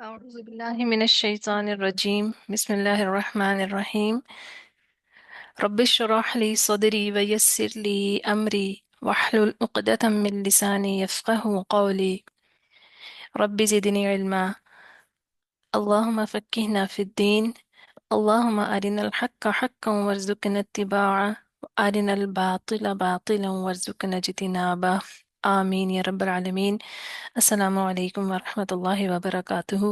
أعوذ بالله من الشيطان الرجيم بسم الله الرحمن الرحيم رب اشرح لي صدري ويسر لي أمري واحلل عقدة من لساني يفقه قولي رب زدني علما اللهم فقهنا في الدين اللهم أرنا الحق حقا وارزقنا اتباعه وأرنا الباطل باطلا وارزقنا اجتنابه آمين يا رب العالمين. السلام عليكم ورحمة الله وبركاته.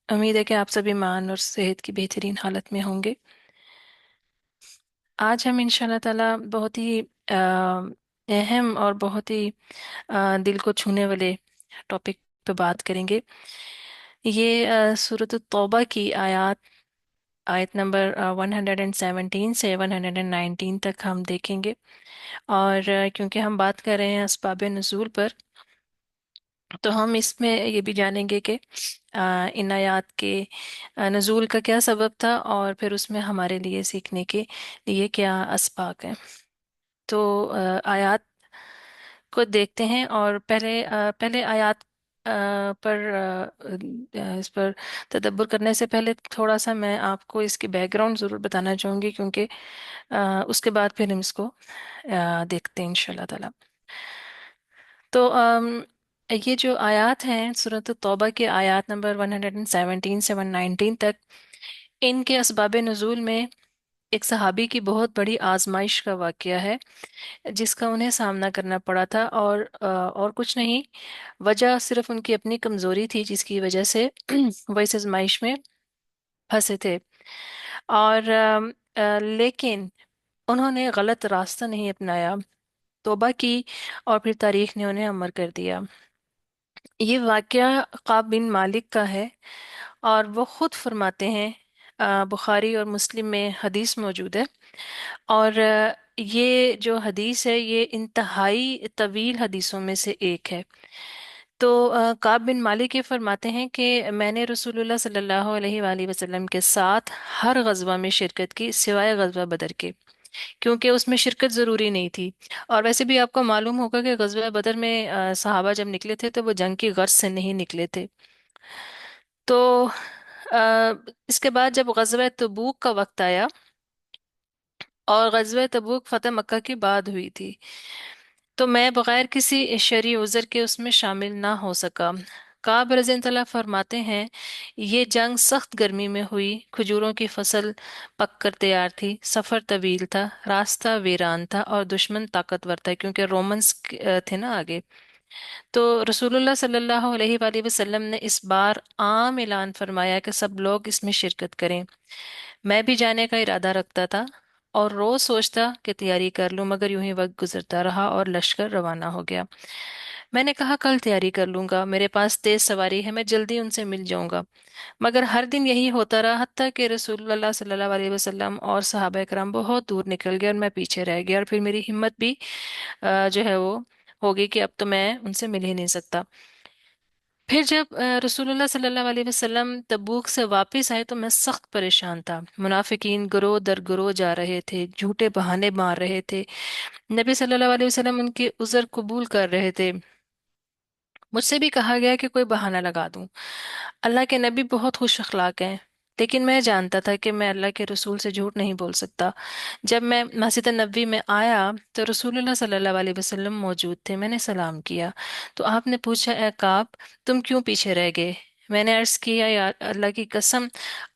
امید ہے کہ آپ سبھی مان اور صحت کی بہترین حالت میں ہوں گے۔ آج ہم ان شاء اللہ تعالیٰ بہت ہی اہم اور بہت ہی دل کو چھونے والے ٹاپک پہ بات کریں گے۔ یہ سورۃ التوبہ کی آیت نمبر 117 سے 119 تک ہم دیکھیں گے، اور کیونکہ ہم بات کر رہے ہیں اسباب نزول پر، تو ہم اس میں یہ بھی جانیں گے کہ ان آیات کے نزول کا کیا سبب تھا، اور پھر اس میں ہمارے لیے سیکھنے کے لیے کیا اسباق ہیں۔ تو آیات کو دیکھتے ہیں، اور پہلے آیات اس پر تدبر کرنے سے پہلے تھوڑا سا میں آپ کو اس کی بیک گراؤنڈ ضرور بتانا چاہوں گی، کیونکہ اس کے بعد پھر ہم اس کو دیکھتے ہیں انشاءاللہ تعالی۔ تو یہ جو آیات ہیں سورۃ التوبہ کے آیات نمبر 117 سے 119 تک، ان کے اسباب نزول میں ایک صحابی کی بہت بڑی آزمائش کا واقعہ ہے جس کا انہیں سامنا کرنا پڑا تھا، اور کچھ نہیں، وجہ صرف ان کی اپنی کمزوری تھی جس کی وجہ سے وہ اس آزمائش میں پھنسے تھے، اور لیکن انہوں نے غلط راستہ نہیں اپنایا، توبہ کی، اور پھر تاریخ نے انہیں امر کر دیا۔ یہ واقعہ کعب بن مالک کا ہے، اور وہ خود فرماتے ہیں، بخاری اور مسلم میں حدیث موجود ہے، اور یہ جو حدیث ہے یہ انتہائی طویل حدیثوں میں سے ایک ہے۔ تو کعب بن مالک یہ فرماتے ہیں کہ میں نے رسول اللہ صلی اللہ علیہ وآلہ وسلم کے ساتھ ہر غزوہ میں شرکت کی سوائے غزوہ بدر کے، کیونکہ اس میں شرکت ضروری نہیں تھی۔ اور ویسے بھی آپ کو معلوم ہوگا کہ غزوہ بدر میں صحابہ جب نکلے تھے تو وہ جنگ کی غرض سے نہیں نکلے تھے۔ تو آ، اس کے بعد جب غزوہ تبوک کا وقت آیا، اور غزوہ تبوک فتح مکہ کی بعد ہوئی تھی، تو میں بغیر کسی شرعی عذر کے اس میں شامل نہ ہو سکا۔ کعب رضی اللہ عنہ فرماتے ہیں، یہ جنگ سخت گرمی میں ہوئی، کھجوروں کی فصل پک کر تیار تھی، سفر طویل تھا، راستہ ویران تھا، اور دشمن طاقتور تھا کیونکہ رومنس تھے نا آگے۔ تو رسول اللہ صلی اللہ علیہ وآلہ وسلم نے اس بار عام اعلان فرمایا کہ سب لوگ اس میں شرکت کریں۔ میں بھی جانے کا ارادہ رکھتا تھا، اور روز سوچتا کہ تیاری کر لوں، مگر یوں ہی وقت گزرتا رہا اور لشکر روانہ ہو گیا۔ میں نے کہا کل تیاری کر لوں گا، میرے پاس تیز سواری ہے، میں جلدی ان سے مل جاؤں گا، مگر ہر دن یہی ہوتا رہا، حتیٰ کہ رسول اللہ صلی اللہ علیہ وسلم اور صحابہ کرام بہت دور نکل گئے اور میں پیچھے رہ گیا، اور پھر میری ہمت بھی جو ہے وہ ہوگی کہ اب تو میں ان سے مل ہی نہیں سکتا۔ پھر جب رسول اللہ صلی اللہ علیہ وسلم تبوک سے واپس آئے تو میں سخت پریشان تھا۔ منافقین گروہ در گروہ جا رہے تھے، جھوٹے بہانے مار رہے تھے، نبی صلی اللہ علیہ وسلم ان کے عذر قبول کر رہے تھے۔ مجھ سے بھی کہا گیا کہ کوئی بہانہ لگا دوں۔ اللہ کے نبی بہت خوش اخلاق ہیں، لیکن میں جانتا تھا کہ میں اللہ کے رسول سے جھوٹ نہیں بول سکتا۔ جب میں مسجد نبوی میں آیا تو رسول اللہ صلی اللہ علیہ وسلم موجود تھے، میں نے سلام کیا تو آپ نے پوچھا، اے کعب، تم کیوں پیچھے رہ گئے؟ میں نے عرض کیا، یا اللہ کی قسم،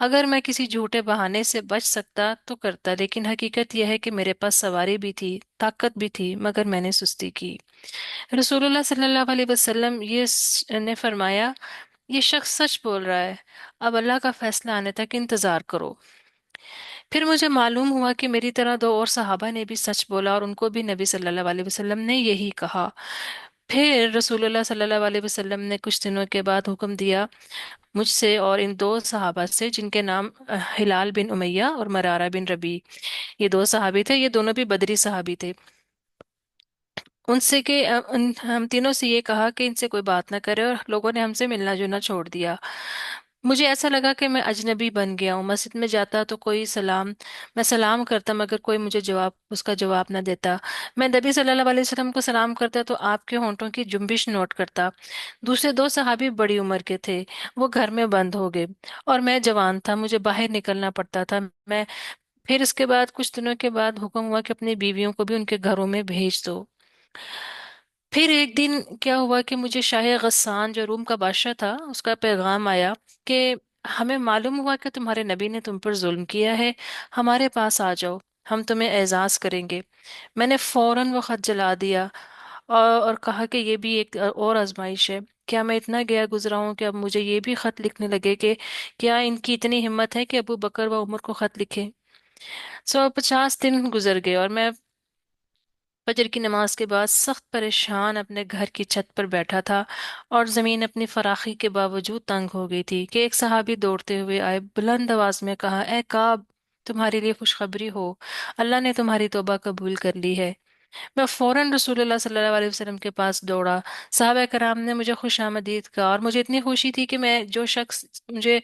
اگر میں کسی جھوٹے بہانے سے بچ سکتا تو کرتا، لیکن حقیقت یہ ہے کہ میرے پاس سواری بھی تھی، طاقت بھی تھی، مگر میں نے سستی کی۔ رسول اللہ صلی اللہ علیہ وسلم نے فرمایا، یہ شخص سچ بول رہا ہے، اب اللہ کا فیصلہ آنے تک انتظار کرو۔ پھر مجھے معلوم ہوا کہ میری طرح دو اور صحابہ نے بھی سچ بولا، اور ان کو بھی نبی صلی اللہ علیہ وسلم نے یہی کہا۔ پھر رسول اللہ صلی اللہ علیہ وسلم نے کچھ دنوں کے بعد حکم دیا مجھ سے اور ان دو صحابہ سے، جن کے نام ہلال بن امیہ اور مرارہ بن ربیع، یہ دو صحابی تھے، یہ دونوں بھی بدری صحابی تھے، ان سے کہ ہم تینوں سے یہ کہا کہ ان سے کوئی بات نہ کرے، اور لوگوں نے ہم سے ملنا جلنا چھوڑ دیا۔ मुझे ऐसा लगा कि मैं अजनबी बन गया हूँ। मस्जिद में जाता तो कोई सलाम, मैं सलाम करता मगर कोई मुझे जवाब, उसका जवाब ना देता। मैं नबी सल्लल्लाहु अलैहि वसल्लम को सलाम करता तो आपके होंठों की जुम्बिश नोट करता। दूसरे दो सहाबी बड़ी उम्र के थे, वो घर में बंद हो गए, और मैं जवान था, मुझे बाहर निकलना पड़ता था। मैं फिर इसके बाद कुछ दिनों के बाद हुक्म हुआ कि अपनी बीवियों को भी उनके घरों में भेज दो। फिर एक दिन क्या हुआ कि मुझे शाह गस्सान, जो रूम का बादशाह था, उसका पैगाम आया कि हमें मालूम हुआ कि तुम्हारे नबी ने तुम पर जुल्म किया है, हमारे पास आ जाओ, हम तुम्हें एजाज करेंगे। मैंने फौरन वो खत जला दिया, और कहा कि ये भी एक और आजमाइश है। क्या मैं इतना गया गुजरा हूं कि अब मुझे ये भी खत लिखने लगे कि क्या इनकी इतनी हिम्मत है कि अबू बकर व उमर को खत लिखे। 50 दिन गुजर गए और मैं फजर की नमाज के बाद सख्त परेशान अपने घर की छत पर बैठा था, और जमीन अपनी फराखी के बावजूद तंग हो गई थी कि एक सहाबी दौड़ते हुए आए, बुलंद आवाज में कहा, ए काब, तुम्हारे लिए खुशखबरी हो, अल्लाह ने तुम्हारी तौबा कबूल कर ली है। मैं फौरन रसूलुल्लाह सल्लल्लाहु अलैहि वसल्लम के पास दौड़ा। साहबा कराम ने मुझे खुश आमदीद कहा, और मुझे इतनी खुशी थी कि मैं, जो शख्स मुझे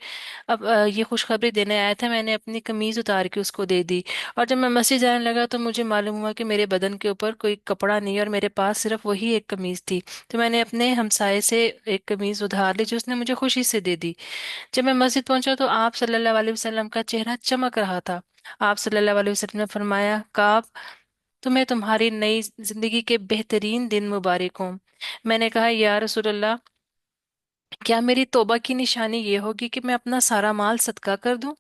अब ये खुशखबरी देने आया था, मैंने अपनी कमीज उतार के उसको दे दी। और जब मैं मस्जिद जाने लगा तो मुझे मालूम हुआ कि मेरे बदन के ऊपर कोई कपड़ा नहीं है, और मेरे पास सिर्फ वही एक कमीज थी। तो मैंने अपने हमसाये से एक कमीज उधार ली, जो उसने मुझे खुशी से दे दी। जब मैं मस्जिद पहुंचा तो आप सल्लल्लाहु अलैहि वसल्लम का चेहरा चमक रहा था। आप सल्लल्लाहु अलैहि वसल्लम ने फरमाया, काब, तुम्हें तुम्हारी नई जिंदगी के बेहतरीन दिन मुबारक हों। मैंने कहा, या रसूलल्लाह, क्या मेरी तौबा की निशानी ये होगी कि मैं अपना सारा माल सदका कर दूं?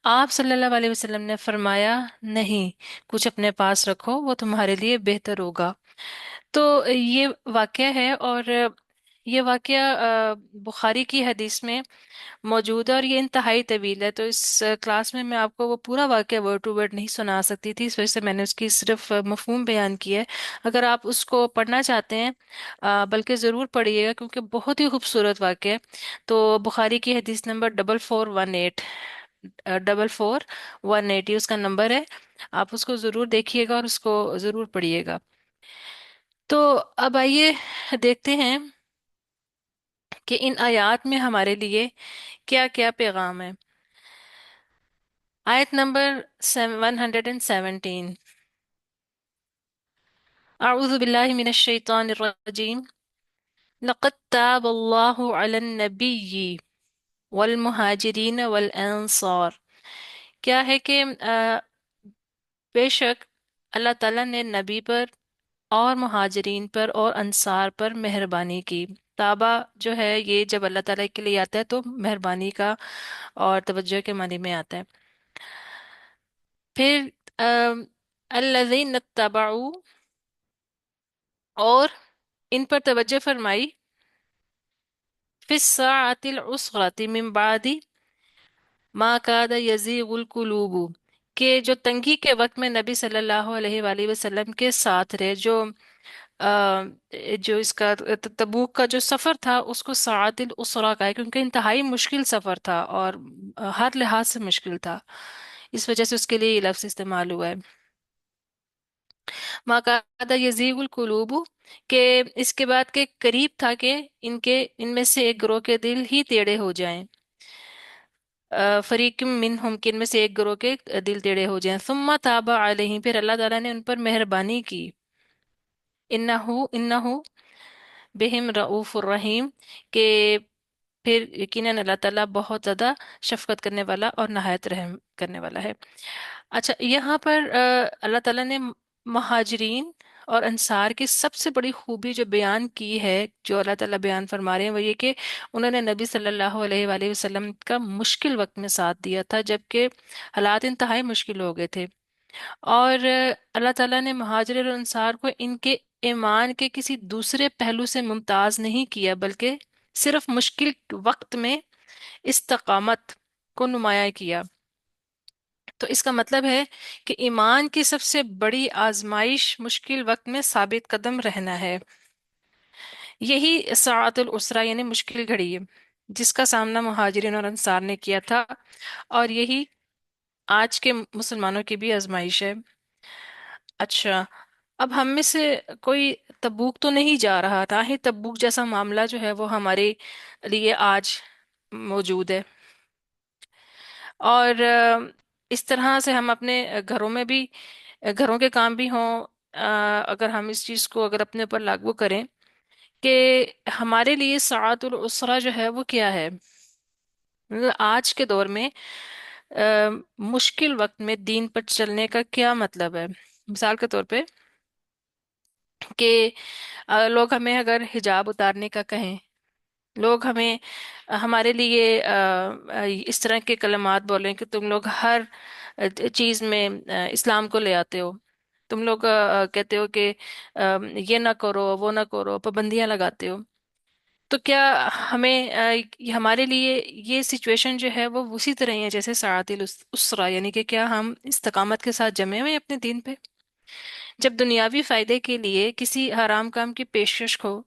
आप सल्लल्लाहु अलैहि वसल्लम ने फरमाया, नहीं, कुछ अपने पास रखो, वो तुम्हारे लिए बेहतर होगा। तो ये वाकया है, और ये वाकया बुखारी की हदीस में मौजूद है, और ये इंतहाई तवील है, तो इस क्लास में मैं आपको वो पूरा वाकया वर्ड टू वर्ड नहीं सुना सकती थी, इस वजह से मैंने उसकी सिर्फ मफहूम बयान किया है। अगर आप उसको पढ़ना चाहते हैं, बल्कि ज़रूर पढ़िएगा, क्योंकि बहुत ही खूबसूरत वाकया है। तो बुखारी की हदीस नंबर 4418, 4418 ये उसका नंबर है। आप उसको ज़रूर देखिएगा और उसको ज़रूर पढ़िएगा। तो अब आइए देखते हैं कि इन आयात में हमारे लिए क्या क्या पैगाम है। आयत नंबर 117। अऊज़ु बिल्लाहि मिनश शैतानिर रजीम। लक़द ताबल्लाहु अलन नबिय्यि वल मुहाजिरीन वल अंसार। क्या है कि बेशक अल्लाह ताला ने नबी पर और मुहाजिरीन पर और अंसार पर मेहरबानी की। ताबा जो है, ये जब अल्लाह ताला के लिए आता है तो मेहरबानी का और तवज्जो के मानी में आता है। फिर अल्लज़ीन तबऊ, और इन पर तवज्जो फरमाई, फिस्सातिल उसरती मिन बादी मा कादा यज़ीगुल कुलूबु, के जो तंगी के वक्त में नबी सल्लल्लाहु अलैहि वसल्लम के साथ रहे, जो इसका तबूक का जो सफर था, उसको सातिल उसरा का है, क्योंकि इंतहाई मुश्किल सफर था, और हर लिहाज से मुश्किल था, इस वजह से उसके लिए ये लफ्ज इस्तेमाल हुआ है। माकादा यजीगुल कुलूबु, के इसके बाद के करीब था कि इनके इनमें से एक गिरोह के दिल ही टेढ़े हो जाएं। फरीक मिनहुम, के इनमें से एक गिरोह के दिल टेढ़े हो जाएं। सुम्मा ताबा अलैहिम, फिर अल्लाह ताला ने उन पर मेहरबानी की। इन्नहु इन्नहु बिहिम रऊफुर रहीम, के फिर यकीनन अल्लाह ताला बहुत ज्यादा शफकत करने वाला और नहायत रहम करने वाला है। अच्छा, यहाँ पर अल्लाह ताला ने महाजरीन और अंसार की सबसे बड़ी खूबी जो बयान की है, जो अल्लाह ताला बयान फरमा रहे हैं, वो ये कि उन्होंने नबी सल्लल्लाहु अलैहि वसल्लम का मुश्किल वक्त में साथ दिया था, जबकि हालात इंतहाई मुश्किल हो गए थे। और अल्लाह ताला ने महाजिर और अंसार को इनके ईमान के किसी दूसरे पहलू से मुमताज नहीं किया, बल्कि सिर्फ मुश्किल वक्त में इस्तकामत को नुमाया किया। तो इसका मतलब है कि ईमान की सबसे बड़ी आजमाइश मुश्किल वक्त में साबित कदम रहना है। यही साअतुल उसरा यानी मुश्किल घड़ी है, जिसका सामना मुहाजिरिन और अंसार ने किया था, और यही आज के मुसलमानों की भी आजमाइश है। अच्छा, अब हम में से कोई तबूक तो नहीं जा रहा था, ही तबूक जैसा मामला जो है वो हमारे लिए आज موجود ہے، اور اس طرح سے ہم اپنے گھروں میں بھی، گھروں کے کام بھی ہوں، اگر ہم اس چیز کو اگر اپنے اوپر لاگو کریں کہ ہمارے لیے ساعت الاسرہ جو ہے وہ کیا ہے، مطلب آج کے دور میں مشکل وقت میں دین پر چلنے کا کیا مطلب ہے۔ مثال کے طور پہ کہ لوگ ہمیں اگر حجاب اتارنے کا کہیں، لوگ ہمیں ہمارے لیے اس طرح کے کلمات بولیں کہ تم لوگ ہر چیز میں اسلام کو لے آتے ہو، تم لوگ کہتے ہو کہ یہ نہ کرو وہ نہ کرو، پابندیاں لگاتے ہو، تو کیا ہمیں ہمارے لیے یہ سچویشن جو ہے وہ اسی طرح ہی ہے جیسے ساعت الاسرہ، یعنی کہ کیا ہم استقامت کے ساتھ جمے ہوئے ہیں اپنے دین پہ؟ جب دنیاوی فائدے کے لیے کسی حرام کام کی پیشکش ہو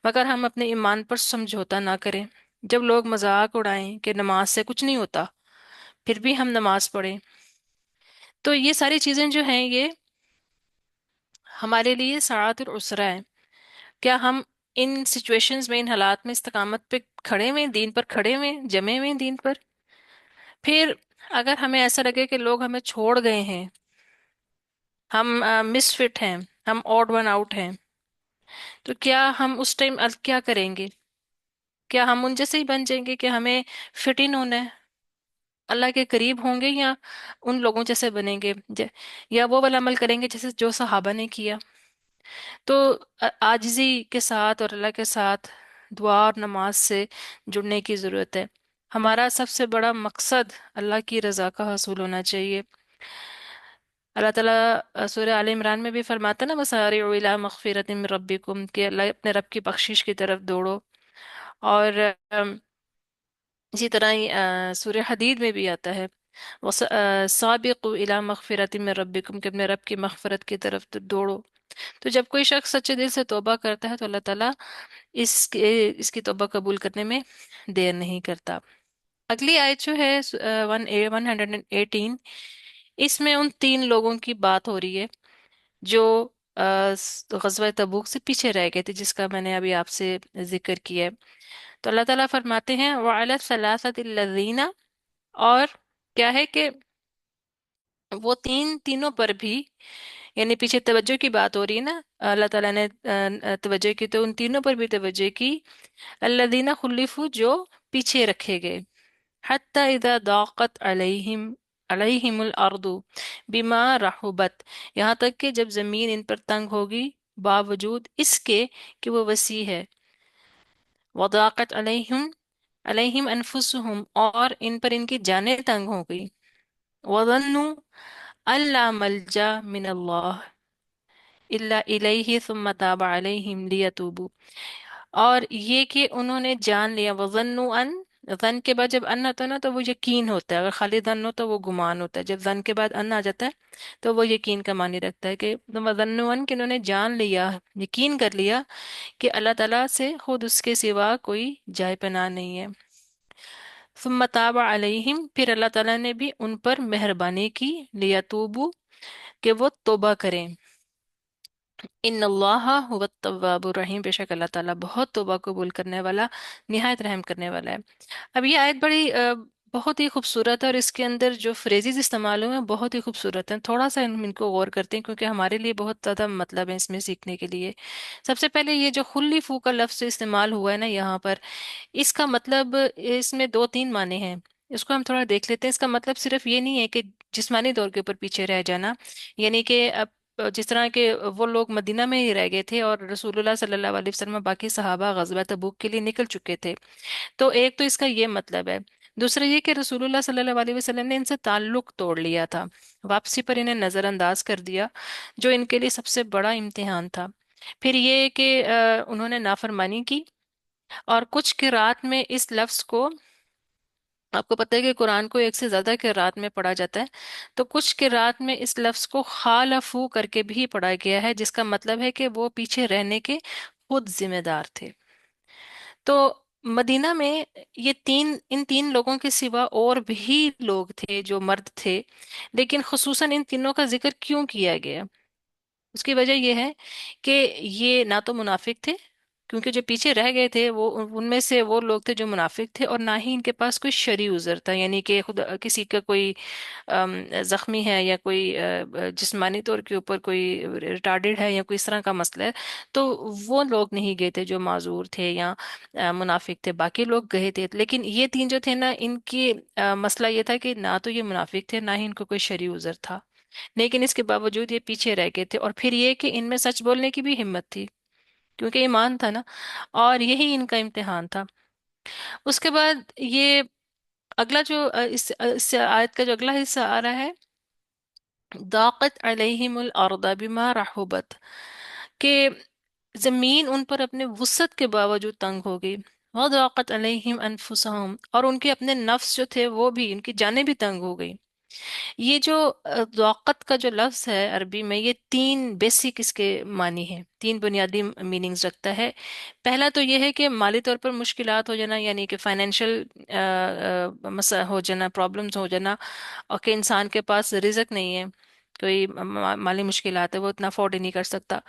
مگر ہم اپنے ایمان پر سمجھوتا نہ کریں، جب لوگ مذاق اڑائیں کہ نماز سے کچھ نہیں ہوتا پھر بھی ہم نماز پڑھیں، تو یہ ساری چیزیں جو ہیں یہ ہمارے لیے ساعت العسرہ ہے۔ کیا ہم ان سچویشنز میں، ان حالات میں استقامت پہ کھڑے ہوئے ہیں، دین پر کھڑے ہوئے ہیں، جمے ہوئے ہیں دین پر؟ پھر اگر ہمیں ایسا لگے کہ لوگ ہمیں چھوڑ گئے ہیں، ہم مس فٹ ہیں، ہم آڈ ون آؤٹ ہیں، تو کیا ہم اس ٹائم کیا کریں گے؟ کیا ہم ان جیسے ہی بن جائیں گے کہ ہمیں فٹ ان ہونا ہے، اللہ کے قریب ہوں گے، یا ان لوگوں جیسے بنیں گے یا وہ والا عمل کریں گے جیسے جو صحابہ نے کیا؟ تو عاجزی کے ساتھ اور اللہ کے ساتھ دعا اور نماز سے جڑنے کی ضرورت ہے۔ ہمارا سب سے بڑا مقصد اللہ کی رضا کا حصول ہونا چاہیے۔ اللہ تعالیٰ سورہ آل عمران میں بھی فرماتا نا، وَسَارِعُوا إِلَىٰ مَغْفِرَةٍ مِّن رَبِّكُمْ، کہ اللہ اپنے رب کی بخشش کی طرف دوڑو، اور اسی طرح ہی سورہ حدید میں بھی آتا ہے سابقوا الی مغفرۃ من ربکم، کہ اپنے رب کی مغفرت کی طرف دوڑو۔ تو جب کوئی شخص سچے دل سے توبہ کرتا ہے تو اللہ تعالیٰ اس کی توبہ قبول کرنے میں دیر نہیں کرتا۔ اگلی آیت جو ہے 118، اس میں ان تین لوگوں کی بات ہو رہی ہے جو غزوہ تبوک سے پیچھے رہ گئے تھے، جس کا میں نے ابھی آپ سے ذکر کیا ہے۔ تو اللہ تعالیٰ فرماتے ہیں وَعَلَى الثَّلَاثَةِ الَّذِينَ، اور کیا ہے کہ وہ تینوں پر بھی، یعنی پیچھے توجہ کی بات ہو رہی ہے نا، اللہ تعالیٰ نے توجہ کی تو ان تینوں پر بھی توجہ کی، الَّذِينَ خُلِّفُوا، جو پیچھے رکھے گئے، حَتَّى إِذَا ضَاقَتْ عَلَيْهِمُ الْأَرْضُ بِمَا رَحُبَتْ، یہاں تک کہ جب زمین ان پر تنگ ہوگی باوجود اس کے کہ وہ وسیع ہے، وَضَاقَتْ علیہم انفسہم، اور ان پر ان کی جانیں تنگ ہو گئی، وظنوا ان لا ملجا من اللہ الا الیہ ثم تاب علیہم لیتوبوا، اور یہ کہ انہوں نے جان لیا، وظنوا ان، ظن کے بعد جب ان آتا ہے نا تو وہ یقین ہوتا ہے، اگر خالی ظن ہو تو وہ گمان ہوتا ہے، جب ظن کے بعد ان آ جاتا ہے تو وہ یقین کا معنی رکھتا ہے، کہ وظنوا ان، کہ انہوں نے جان لیا، یقین کر لیا کہ اللہ تعالیٰ سے خود اس کے سوا کوئی جائے پناہ نہیں ہے۔ ثم تاب علیہم، پھر اللہ تعالیٰ نے بھی ان پر مہربانی کی، لیتوبو، کہ وہ توبہ کریں۔ ان اللہ هو التواب الرحیم، بے شک اللہ تعالیٰ بہت توبہ قبول کرنے والا، نہایت رحم کرنے والا ہے۔ اب یہ آیت بڑی بہت ہی خوبصورت ہے، اور اس کے اندر جو فریزز استعمال ہوئے ہیں بہت ہی خوبصورت ہیں، تھوڑا سا ان کو غور کرتے ہیں کیونکہ ہمارے لیے بہت زیادہ مطلب ہے اس میں سیکھنے کے لیے۔ سب سے پہلے یہ جو خلیفو کا لفظ استعمال ہوا ہے نا یہاں پر، اس کا مطلب، اس میں دو تین معنی ہیں، اس کو ہم تھوڑا دیکھ لیتے ہیں۔ اس کا مطلب صرف یہ نہیں ہے کہ جسمانی طور کے اوپر پیچھے رہ جانا، یعنی کہ اب جس طرح کے وہ لوگ مدینہ میں ہی رہ گئے تھے اور رسول اللہ صلی اللہ علیہ وسلم اور باقی صحابہ غزوہ تبوک کے لیے نکل چکے تھے، تو ایک تو اس کا یہ مطلب ہے۔ دوسرا یہ کہ رسول اللہ صلی اللہ علیہ وسلم نے ان سے تعلق توڑ لیا تھا، واپسی پر انہیں نظر انداز کر دیا، جو ان کے لیے سب سے بڑا امتحان تھا۔ پھر یہ کہ انہوں نے نافرمانی کی، اور کچھ قرات میں اس لفظ کو، آپ کو پتہ ہے کہ قرآن کو ایک سے زیادہ قرات میں پڑھا جاتا ہے، تو کچھ قرات میں اس لفظ کو خالفو کر کے بھی پڑھا گیا ہے، جس کا مطلب ہے کہ وہ پیچھے رہنے کے خود ذمہ دار تھے۔ تو مدینہ میں ان تین لوگوں کے سوا اور بھی لوگ تھے جو مرد تھے، لیکن خصوصاً ان تینوں کا ذکر کیوں کیا گیا؟ اس کی وجہ یہ ہے کہ یہ نہ تو منافق تھے، کیونکہ جو پیچھے رہ گئے تھے وہ ان میں سے وہ لوگ تھے جو منافق تھے، اور نہ ہی ان کے پاس کوئی شرعی عذر تھا، یعنی کہ خود کسی کا کوئی زخمی ہے، یا کوئی جسمانی طور کے اوپر کوئی ریٹارڈیڈ ہے، یا کوئی اس طرح کا مسئلہ ہے، تو وہ لوگ نہیں گئے تھے جو معذور تھے یا منافق تھے، باقی لوگ گئے تھے. لیکن یہ تین جو تھے نا، ان کی مسئلہ یہ تھا کہ نہ تو یہ منافق تھے، نہ ہی ان کو کوئی شرعی عذر تھا، لیکن اس کے باوجود یہ پیچھے رہ گئے تھے. اور پھر یہ کہ ان میں سچ بولنے کی بھی ہمت تھی، کیونکہ ایمان تھا نا، اور یہی ان کا امتحان تھا. اس کے بعد یہ اگلا جو اس آیت کا جو اگلا حصہ آ رہا ہے، ضاقت علیہم الارض بما رحبت، کہ زمین ان پر اپنے وسعت کے باوجود تنگ ہو گئی. وضاقت علیہم انفسہم، اور ان کے اپنے نفس جو تھے وہ بھی، ان کی جانیں بھی تنگ ہو گئی. یہ جو ذوقت کا جو لفظ ہے عربی میں، یہ تین بیسک اس کے معنی ہیں، تین بنیادی میننگز رکھتا ہے. پہلا تو یہ ہے کہ مالی طور پر مشکلات ہو جانا، یعنی کہ فائنینشیل مسئلہ ہو جانا، پرابلمز ہو جانا، اور کہ انسان کے پاس رزق نہیں ہے، کوئی مالی مشکلات ہے، وہ اتنا افورڈ ہی نہیں کر سکتا.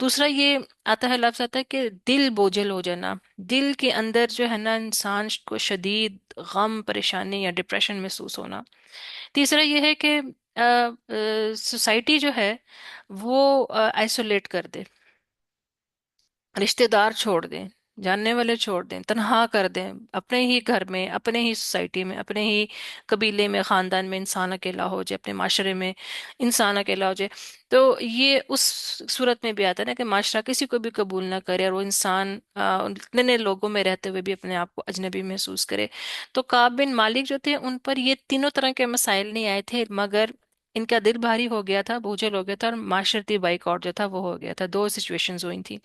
دوسرا یہ آتا ہے، لفظ آتا ہے کہ دل بوجھل ہو جانا، دل کے اندر جو ہے نا انسان کو شدید غم، پریشانی یا ڈپریشن محسوس ہونا. تیسرا یہ ہے کہ سوسائٹی جو ہے وہ آئسولیٹ کر دے، رشتہ دار چھوڑ دیں، جاننے والے چھوڑ دیں، تنہا کر دیں، اپنے ہی گھر میں، اپنے ہی سوسائٹی میں، اپنے ہی قبیلے میں، خاندان میں انسان اکیلا ہو جائے، اپنے معاشرے میں انسان اکیلا ہو جائے. تو یہ اس صورت میں بھی آتا ہے نا کہ معاشرہ کسی کو بھی قبول نہ کرے، اور وہ انسان اتنے نئے لوگوں میں رہتے ہوئے بھی اپنے آپ کو اجنبی محسوس کرے. تو کعب بن مالک جو تھے، ان پر یہ تینوں طرح کے مسائل نہیں آئے تھے، مگر ان کا دل بھاری ہو گیا تھا، بوجھل ہو گیا تھا، اور معاشرتی بائیکاٹ جو تھا وہ ہو گیا تھا. دو سچویشنز ہوئی تھیں.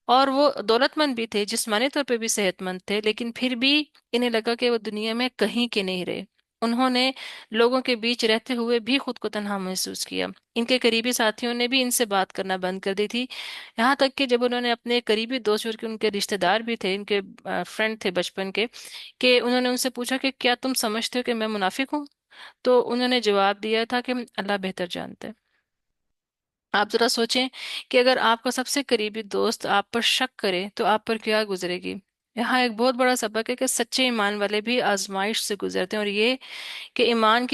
اور وہ دولت مند بھی تھے، جسمانی طور پہ بھی صحت مند تھے، لیکن پھر بھی انہیں لگا کہ وہ دنیا میں کہیں کے نہیں رہے. انہوں نے لوگوں کے بیچ رہتے ہوئے بھی خود کو تنہا محسوس کیا. ان کے قریبی ساتھیوں نے بھی ان سے بات کرنا بند کر دی تھی، یہاں تک کہ جب انہوں نے اپنے قریبی دوست، جو کہ ان کے رشتہ دار بھی تھے، ان کے فرینڈ تھے بچپن کے، کہ انہوں نے ان سے پوچھا کہ کیا تم سمجھتے ہو کہ میں منافق ہوں؟ تو انہوں نے جواب دیا تھا کہ اللہ بہتر جانتا ہے. آپ ذرا سوچیں کہ اگر آپ کا سب سے قریبی دوست آپ پر شک کرے تو آپ پر کیا گزرے گی. یہاں ایک بہت بڑا سبق ہے کہ سچے ایمان والے بھی آزمائش سے گزرتے ہیں، اور یہ کہ ایمان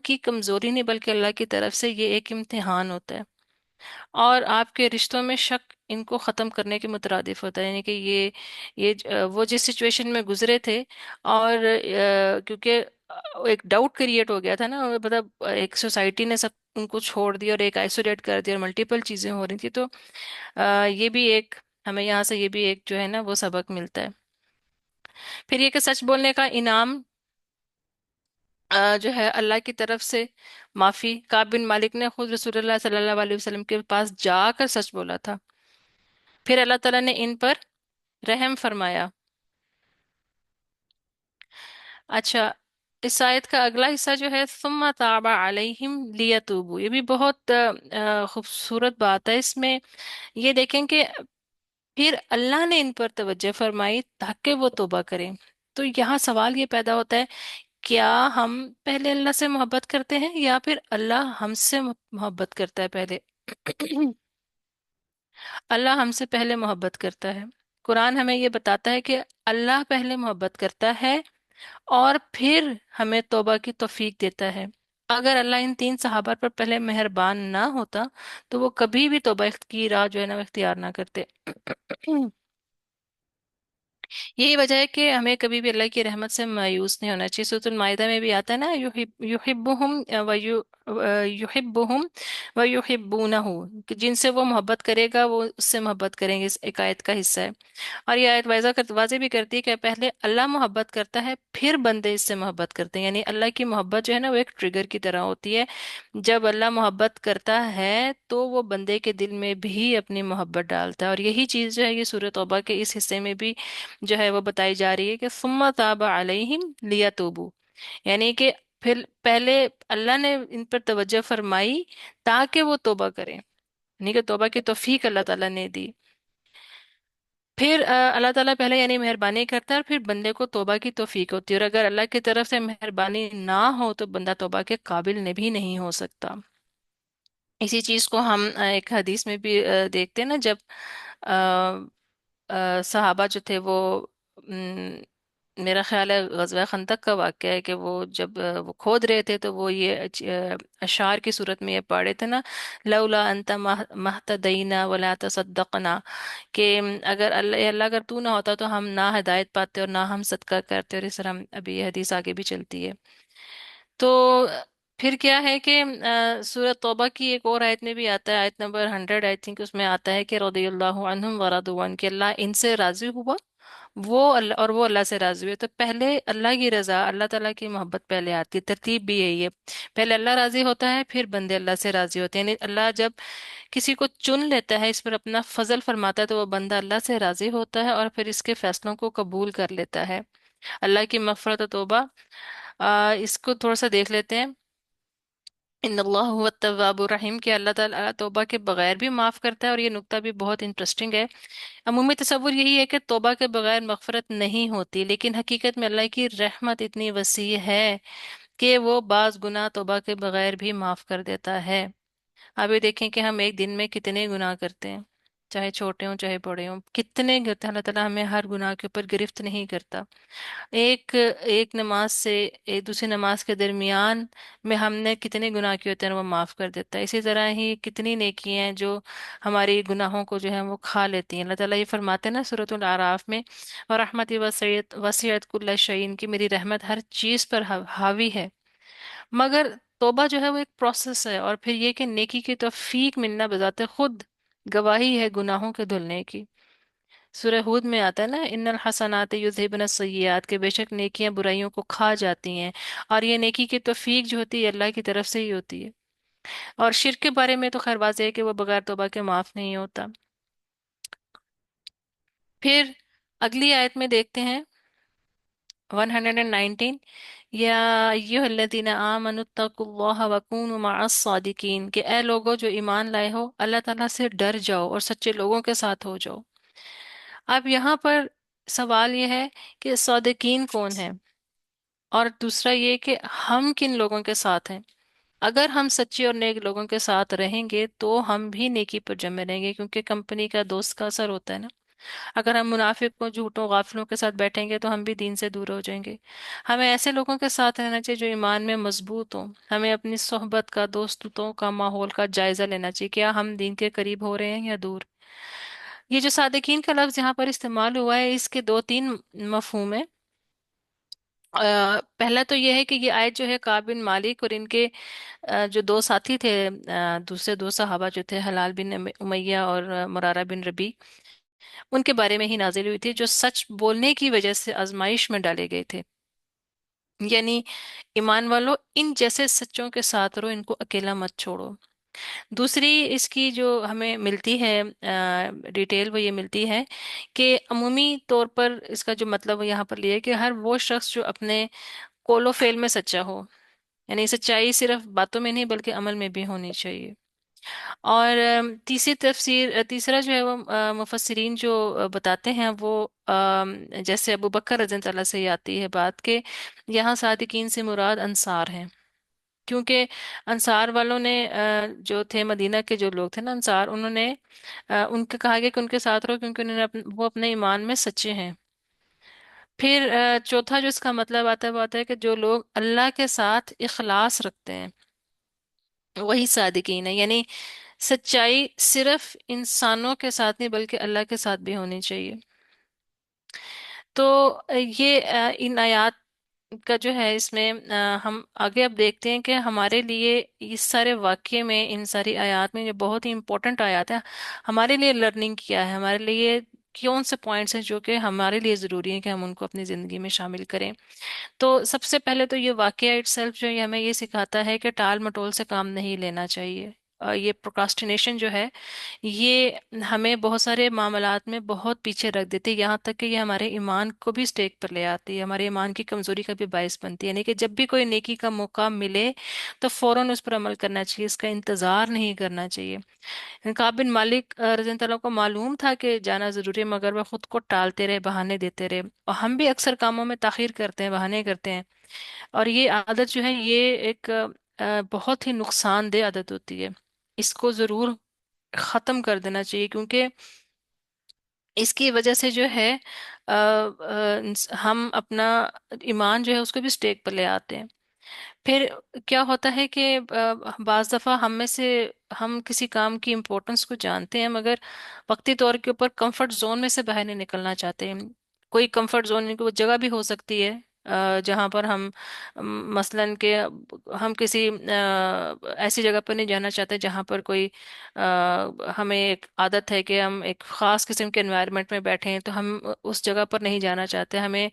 کی کمزوری نہیں بلکہ اللہ کی طرف سے یہ ایک امتحان ہوتا ہے. اور آپ کے رشتوں میں شک ان کو ختم کرنے کے مترادف ہوتا ہے، یعنی کہ وہ جس سچویشن میں گزرے تھے، اور کیونکہ ایک ڈاؤٹ کریٹ ہو گیا تھا نا، مطلب ایک سوسائٹی نے سب ان کو چھوڑ دیا اور ایک آئسولیٹ کر دیا، اور ملٹیپل چیزیں ہو رہی تھی. تو یہ بھی ایک، ہمیں یہاں سے یہ بھی ایک جو ہے نا وہ سبق ملتا ہے. پھر یہ کہ سچ بولنے کا انعام جو ہے اللہ کی طرف سے معافی. کعب بن مالک نے خود رسول اللہ صلی اللہ علیہ وسلم کے پاس جا کر سچ بولا تھا، پھر اللہ تعالیٰ نے ان پر رحم فرمایا. اچھا، اس آیت کا اگلا حصہ جو ہے ثم تاب علیہم لیتوبوا، یہ بھی بہت خوبصورت بات ہے اس میں. یہ دیکھیں کہ پھر اللہ نے ان پر توجہ فرمائی تاکہ وہ توبہ کریں. تو یہاں سوال یہ پیدا ہوتا ہے، کیا ہم پہلے اللہ سے محبت کرتے ہیں یا پھر اللہ ہم سے محبت کرتا ہے پہلے؟ اللہ ہم سے پہلے محبت کرتا ہے. قرآن ہمیں یہ بتاتا ہے کہ اللہ پہلے محبت کرتا ہے اور پھر ہمیں توبہ کی توفیق دیتا ہے. اگر اللہ ان تین صحابہ پر پہلے مہربان نہ ہوتا تو وہ کبھی بھی توبہ کی راہ جو ہے نا وہ اختیار نہ کرتے. یہی وجہ ہے کہ ہمیں کبھی بھی اللہ کی رحمت سے مایوس نہیں ہونا چاہیے. سورۃ المائدہ میں بھی آتا ہے نا، یحبہم ویحبونہ، کہ جن سے وہ محبت کرے گا وہ اس سے محبت کریں گے. اس ایک آیت کا حصہ ہے. اور یہ آیت واضح بھی کرتی ہے کہ پہلے اللہ محبت کرتا ہے پھر بندے اس سے محبت کرتے ہیں. یعنی اللہ کی محبت جو ہے نا وہ ایک ٹریگر کی طرح ہوتی ہے. جب اللہ محبت کرتا ہے تو وہ بندے کے دل میں بھی اپنی محبت ڈالتا ہے. اور یہی چیز جو ہے یہ سورۃ توبہ کے اس حصے میں بھی جو ہے وہ بتائی جا رہی ہے کہ ثم تاب علیہم لیتوبوا، یعنی کہ پھر پہلے اللہ نے ان پر توجہ فرمائی تاکہ وہ توبہ کریں، یعنی کہ توبہ کی توفیق اللہ تعالیٰ نے دی. پھر اللہ تعالیٰ پہلے یعنی مہربانی کرتا ہے اور پھر بندے کو توبہ کی توفیق ہوتی ہے. اور اگر اللہ کی طرف سے مہربانی نہ ہو تو بندہ توبہ کے قابل نے بھی نہیں ہو سکتا. اسی چیز کو ہم ایک حدیث میں بھی دیکھتے ہیں نا، جب सहाबा जो थे वो मेरा ख्याल है गज़वा खंदक का वाक़या है कि वो जब वो खोद रहे थे तो वो ये अशार की सूरत में ये पढ़ रहे थे ना, लौला अंता महतदीना वला तसद्दकना, कि अगर अल्लाह अल्लाह अगर तू ना होता तो हम ना हिदायत पाते और ना हम सदका करते। और इस तरह अभी ये हदीस आगे भी चलती है। तो फिर क्या है कि सूरत तौबा की एक और आयत में भी आता है, आयत नंबर 100 आई थिंक, उसमें आता है कि रदियल्लाहु अन्हुम व रदू अन, कि अल्लाह इनसे राजी हुआ, वो अल्लाह और वो अल्लाह से राजी हुए। तो पहले अल्लाह की रजा, अल्लाह ताला की मोहब्बत पहले आती है, तरतीब भी यही है। पहले अल्लाह राजी होता है, फिर बंदे अल्लाह से राजी होते हैं। यानी अल्लाह जब किसी को चुन लेता है, इस पर अपना फजल फरमाता है, तो वो बंदा अल्लाह से राजी होता है और फिर इसके फैसलों को कबूल कर लेता है। अल्लाह की मगफरत और तौबा, इसको थोड़ा सा देख लेते हैं। इन अल्लाह हुवा तव्वाबुर रहीम, कि अल्लाह ताला तौबा के बगैर भी माफ़ करता है। और ये नुक्ता भी बहुत इंटरेस्टिंग है। अमूमी तस्वुर यही है कि तौबा के बगैर मगफरत नहीं होती, लेकिन हकीकत में अल्लाह की रहमत इतनी वसी है कि वो बाज़ गुनाह तौबा के बगैर भी माफ़ कर देता है। अभी देखें कि हम एक दिन में कितने गुनाह करते हैं, चाहे छोटे हों चाहे बड़े हों, कितने करते हैं। अल्लाह ताला हमें हर गुनाह के ऊपर गिरफ्त नहीं करता। एक एक नमाज से एक दूसरी नमाज के दरमियान में हमने कितने गुनाह किए होते हैं, वो माफ़ कर देता है। इसी तरह ही कितनी नेकी हैं जो हमारी गुनाहों को जो है वो खा लेती हैं। अल्लाह ताला ये फरमाते हैं ना सूरतुल आराफ में, और रहमती वसीयत वसीयत कुल्ला शैइन, की मेरी रहमत हर चीज़ पर हावी है। मगर तौबा जो है वो एक प्रोसेस है। और फिर ये कि नेकी की तौफीक मिलना बजाते खुद गवाही है गुनाहों के धुलने की। सूरह हूद में आता है ना, इन्नल हसनात युज़हिबन सय्यिआत, के बेशक नेकियां बुराइयों को खा जाती हैं। और ये नेकी की तौफीक जो होती है अल्लाह की तरफ से ही होती है। और शिर्क के बारे में तो खैर वाज़ेह है कि वो बगैर तौबा के माफ नहीं होता। फिर अगली आयत में देखते हैं 119, या अय्युहल्लज़ीना आमनुत्तकुल्लाह वकूनु मअस सादिकीन, कि ए लोगो जो ईमान लाए हो, अल्लाह ताला से डर जाओ और सच्चे लोगों के साथ हो जाओ। अब यहाँ पर सवाल यह है कि सादिकीन कौन है, और दूसरा ये कि हम किन लोगों के साथ हैं। अगर हम सच्चे और नेक लोगों के साथ रहेंगे तो हम भी नेकी पर जमे रहेंगे, क्योंकि कंपनी का दोस्त का असर होता है ना। अगर हम मुनाफिकों झूठों गाफिलों के साथ बैठेंगे तो हम भी दीन से दूर हो जाएंगे। हमें ऐसे लोगों के साथ रहना चाहिए जो ईमान में मजबूत हों। हमें अपनी सोहबत का, दोस्तों का, माहौल का जायजा लेना चाहिए, क्या हम दीन के करीब हो रहे हैं या दूर। ये जो सादिकीन का लफ्ज यहाँ पर इस्तेमाल हुआ है, इसके दो तीन मफहूम है। पहला तो ये है कि ये आयत जो है काब बिन मालिक और इनके जो दो साथी थे, दूसरे दो सहाबा जो थे, हलाल बिन उमैया और मुरारा बिन रबी, उनके बारे में ही नाजिल हुई थी, जो सच बोलने की वजह से आजमाइश में डाले गए थे। यानी ईमान वालों, इन जैसे सच्चों के साथ रहो, इनको अकेला मत छोड़ो। दूसरी इसकी जो हमें मिलती है डिटेल, वो ये मिलती है कि अमूमी तौर पर इसका जो मतलब यहाँ पर लिया है कि हर वो शख्स जो अपने कोलो फेल में सच्चा हो, यानी सच्चाई सिर्फ बातों में नहीं बल्कि अमल में भी होनी चाहिए। और तीसरा जो है वो मुफस्सिरीन जो बताते हैं वो जैसे अबू बकर रज़ी अल्लाह से ये आती है बात के, यहाँ सादिकीन से मुराद अंसार हैं। क्योंकि अंसार वालों ने जो थे मदीना के जो लोग थे ना अंसार, उन्होंने उनके कहा गया कि उनके साथ रहो, क्योंकि उन्होंने वो अपने ईमान में सच्चे हैं। फिर चौथा जो इसका मतलब आता है वो आता है कि जो लोग अल्लाह के साथ इखलास रखते हैं वही सादिकीन है। यानी सच्चाई सिर्फ इंसानों के साथ नहीं बल्कि अल्लाह के साथ भी होनी चाहिए। तो ये इन आयात का जो है इसमें हम आगे अब देखते हैं कि हमारे लिए इस सारे वाक्य में, इन सारी आयात में जो बहुत ही इंपॉर्टेंट आयात है, हमारे लिए लर्निंग क्या है, हमारे लिए कौन से पॉइंट्स हैं जो कि हमारे लिए ज़रूरी है कि हम उनको अपनी ज़िंदगी में शामिल करें। तो सबसे पहले तो ये वाकया इटसेल्फ जो है हमें ये सिखाता है कि टाल मटोल से काम नहीं लेना चाहिए। ये प्रोक्रास्टिनेशन जो है ये हमें बहुत सारे मामलात में बहुत पीछे रख देती है, यहाँ तक कि ये हमारे ईमान को भी स्टेक पर ले आती है, हमारे ईमान की कमजोरी का भी बायस बनती है। यानी कि जब भी कोई नेकी का मौका मिले तो फौरन उस पर अमल करना चाहिए, इसका इंतजार नहीं करना चाहिए। काब बिन मालिक रज़ी अल्लाह तआला को मालूम था कि जाना जरूरी है, मगर वह खुद को टालते रहे, बहाने देते रहे। और हम भी अक्सर कामों में ताखीर करते हैं, बहाने करते हैं। और ये आदत जो है ये एक बहुत ही नुकसानदेह आदत होती है। इसको जरूर खत्म कर देना चाहिए, क्योंकि इसकी वजह से जो है हम अपना ईमान जो है उसको भी स्टेक पर ले आते हैं। फिर क्या होता है कि बाज दफा हम में से हम किसी काम की इम्पोर्टेंस को जानते हैं, मगर वक्ती तौर के ऊपर कंफर्ट जोन में से बाहर नहीं निकलना चाहते हैं। कोई कंफर्ट जोन की वो जगह भी हो सकती है जहाँ पर हम मसलन के हम किसी ऐसी जगह पर नहीं जाना चाहते जहाँ पर कोई हमें एक आदत है कि हम एक ख़ास किस्म के एनवायरनमेंट में बैठे हैं, तो हम उस जगह पर नहीं जाना चाहते। हमें